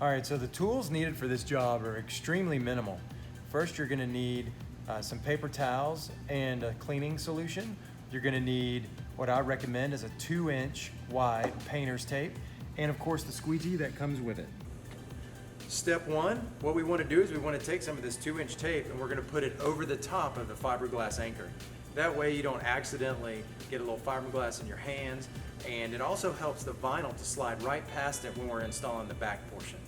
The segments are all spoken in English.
All right, so the tools needed for this job are extremely minimal. First, you're gonna need some paper towels and a cleaning solution. You're gonna need what I recommend is a 2-inch wide painter's tape, and of course the squeegee that comes with it. Step one, what we wanna do is we wanna take some of this 2-inch tape and we're gonna put it over the top of the fiberglass anchor. That way you don't accidentally get a little fiberglass in your hands, and it also helps the vinyl to slide right past it when we're installing the back portion.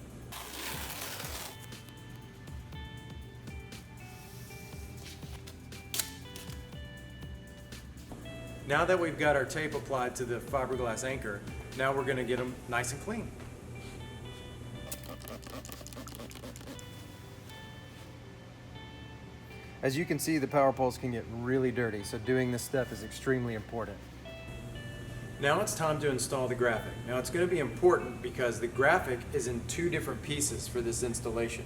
Now that we've got our tape applied to the fiberglass anchor, now we're going to get them nice and clean. As you can see, the power poles can get really dirty, so doing this step is extremely important. Now it's time to install the graphic. Now it's going to be important because the graphic is in 2 different pieces for this installation.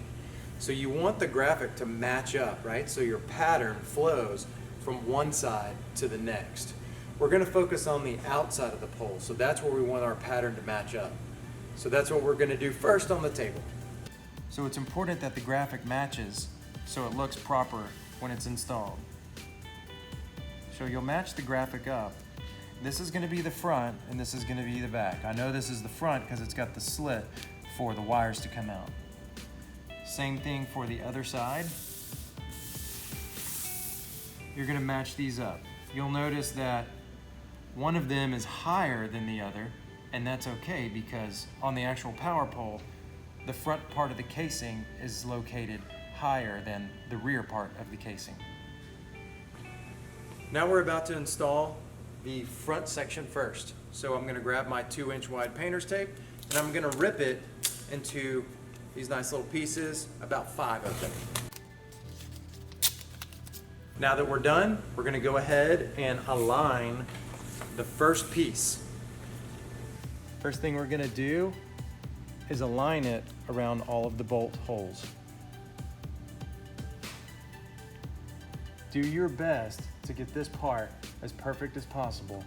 So you want the graphic to match up, right? So your pattern flows from one side to the next. We're going to focus on the outside of the pole, so that's where we want our pattern to match up. So that's what we're going to do first on the table. So it's important that the graphic matches so it looks proper when it's installed. So you'll match the graphic up. This is going to be the front and this is going to be the back. I know this is the front because it's got the slit for the wires to come out. Same thing for the other side. You're going to match these up. You'll notice that one of them is higher than the other, and that's okay because on the actual power pole, the front part of the casing is located higher than the rear part of the casing. Now we're about to install the front section first. So I'm going to grab my 2-inch wide painter's tape and I'm going to rip it into these nice little pieces, about 5 of them. Now that we're done, we're going to go ahead and align the first piece. First thing we're going to do is align it around all of the bolt holes. Do your best to get this part as perfect as possible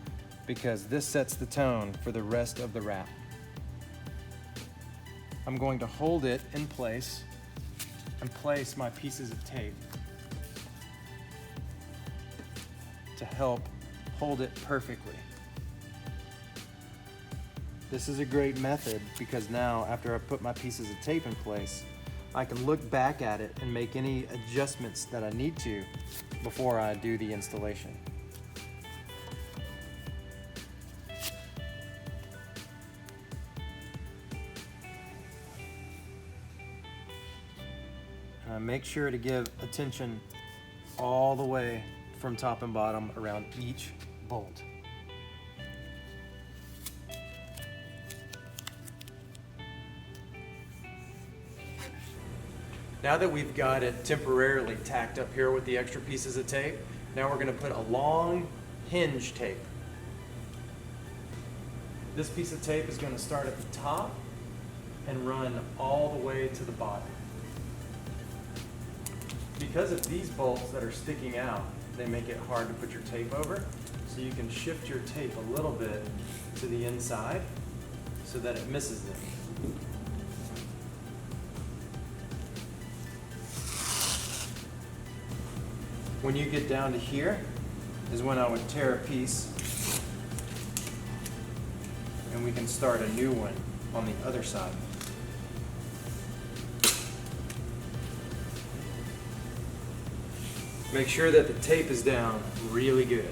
because this sets the tone for the rest of the wrap. I'm going to hold it in place and place my pieces of tape to help hold it perfectly. This is a great method because now after I put my pieces of tape in place, I can look back at it and make any adjustments that I need to before I do the installation. Make sure to give attention all the way from top and bottom around each bolt. Now that we've got it temporarily tacked up here with the extra pieces of tape, now we're going to put a long hinge tape. This piece of tape is going to start at the top and run all the way to the bottom. Because of these bolts that are sticking out, they make it hard to put your tape over. So you can shift your tape a little bit to the inside so that it misses them. When you get down to here is when I would tear a piece and we can start a new one on the other side. Make sure that the tape is down really good.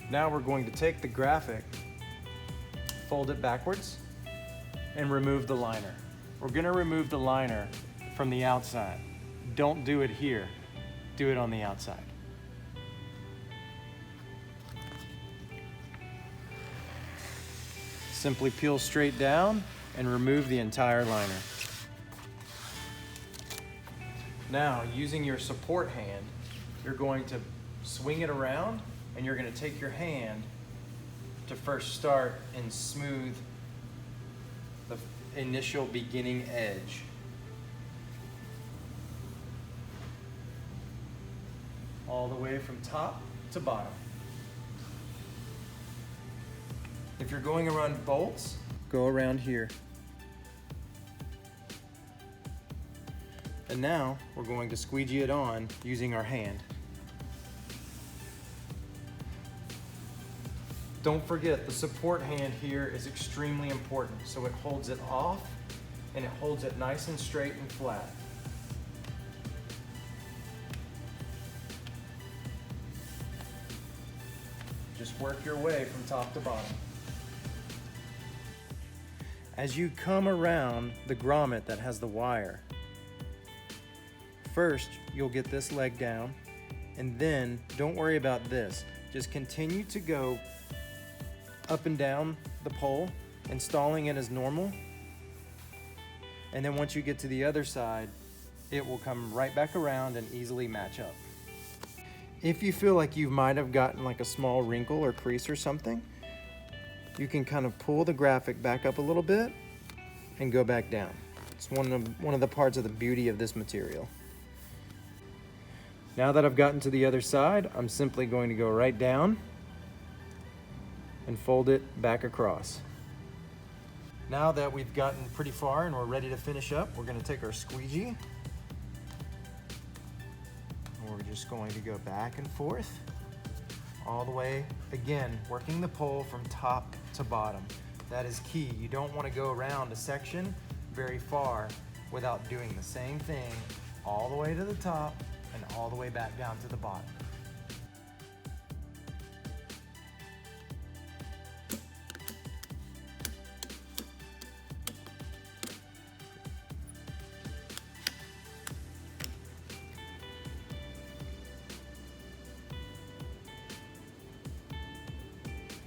Now we're going to take the graphic, fold it backwards, and remove the liner. We're going to remove the liner from the outside. Don't do it here. Do it on the outside. Simply peel straight down and remove the entire liner. Now, using your support hand, you're going to swing it around and you're going to take your hand to first start and smooth the initial beginning edge. All the way from top to bottom. If you're going around bolts, go around here. And now we're going to squeegee it on using our hand. Don't forget, the support hand here is extremely important. So it holds it off and it holds it nice and straight and flat. Just work your way from top to bottom. As you come around the grommet that has the wire, first you'll get this leg down, and then don't worry about this. Just continue to go up and down the pole, installing it as normal. And then once you get to the other side, it will come right back around and easily match up. If you feel like you might have gotten like a small wrinkle or crease or something, you can kind of pull the graphic back up a little bit and go back down. It's one of the parts of the beauty of this material. Now that I've gotten to the other side, I'm simply going to go right down and fold it back across. Now that we've gotten pretty far and we're ready to finish up, we're going to take our squeegee and we're just going to go back and forth all the way, again, working the pole from top to bottom. That is key. You don't want to go around a section very far without doing the same thing all the way to the top and all the way back down to the bottom.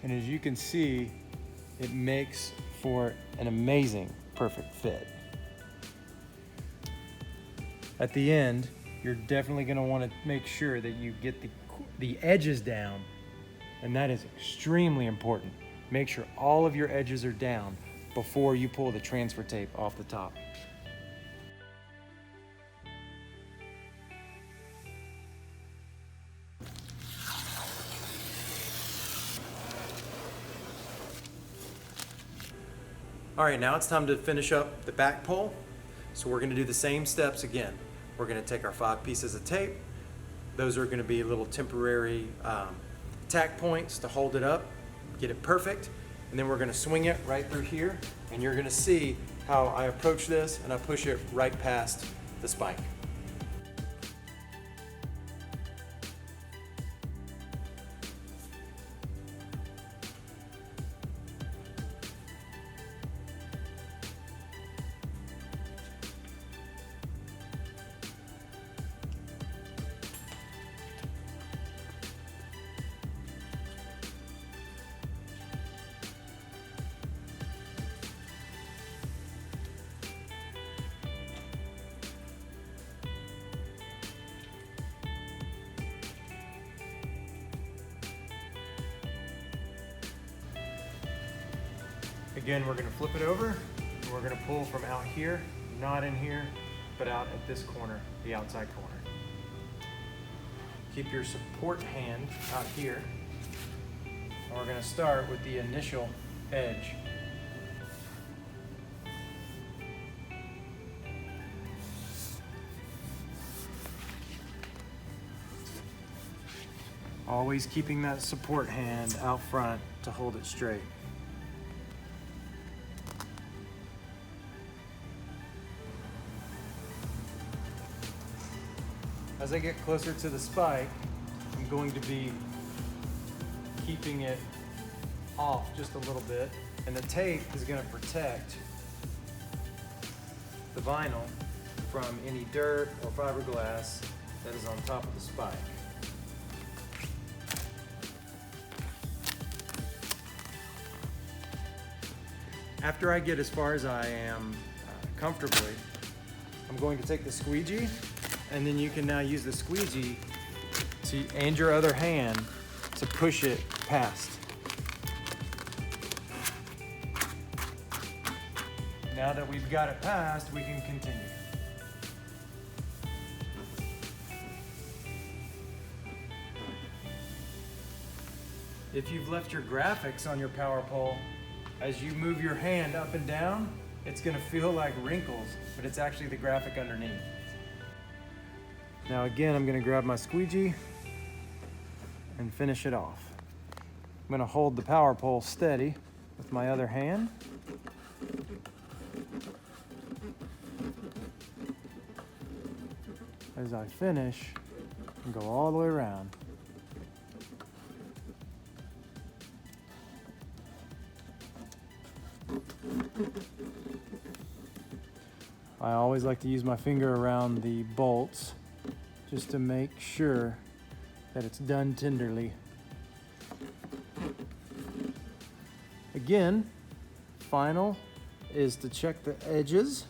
And as you can see, it makes for an amazing perfect fit. At the end, you're definitely going to want to make sure that you get the edges down, and that is extremely important. Make sure all of your edges are down before you pull the transfer tape off the top. All right, now it's time to finish up the back pole. So we're gonna do the same steps again. We're gonna take our 5 pieces of tape. Those are gonna be little temporary tack points to hold it up, get it perfect. And then we're gonna swing it right through here. And you're gonna see how I approach this and I push it right past the spike. Again, we're going to flip it over, and we're going to pull from out here, not in here, but out at this corner, the outside corner. Keep your support hand out here, and we're going to start with the initial edge. Always keeping that support hand out front to hold it straight. As I get closer to the spike, I'm going to be keeping it off just a little bit, and the tape is going to protect the vinyl from any dirt or fiberglass that is on top of the spike. After I get as far as I am comfortably, I'm going to take the squeegee, and then you can now use the squeegee and your other hand to push it past. Now that we've got it past, we can continue. If you've left your graphics on your power pole, As you move your hand up and down, it's going to feel like wrinkles, but it's actually the graphic underneath. Now again, I'm going to grab my squeegee and finish it off. I'm going to hold the power pole steady with my other hand. As I finish, and go all the way around. I always like to use my finger around the bolts just to make sure that it's done tenderly. Again, final is to check the edges.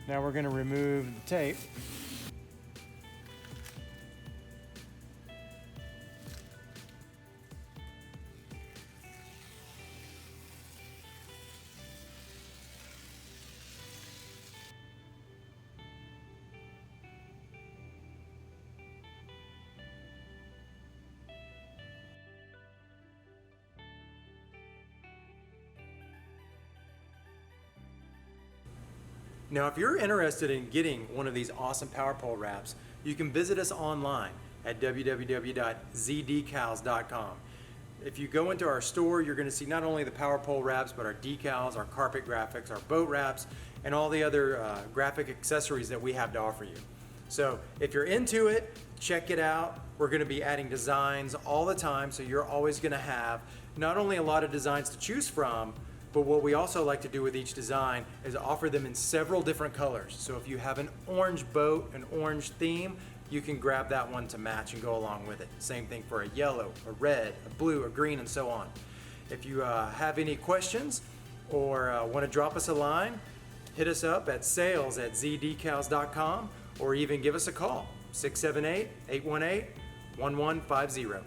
Now we're going to remove the tape. Now, if you're interested in getting one of these awesome power pole wraps, you can visit us online at www.zdecals.com. If you go into our store, you're going to see not only the power pole wraps, but our decals, our carpet graphics, our boat wraps, and all the other graphic accessories that we have to offer you. So if you're into it, check it out. We're going to be adding designs all the time, so you're always going to have not only a lot of designs to choose from, but what we also like to do with each design is offer them in several different colors. So if you have an orange boat, an orange theme, you can grab that one to match and go along with it. Same thing for a yellow, a red, a blue, a green, and so on. If you have any questions or want to drop us a line, hit us up at sales@zdecals.com or even give us a call, 678-818-1150.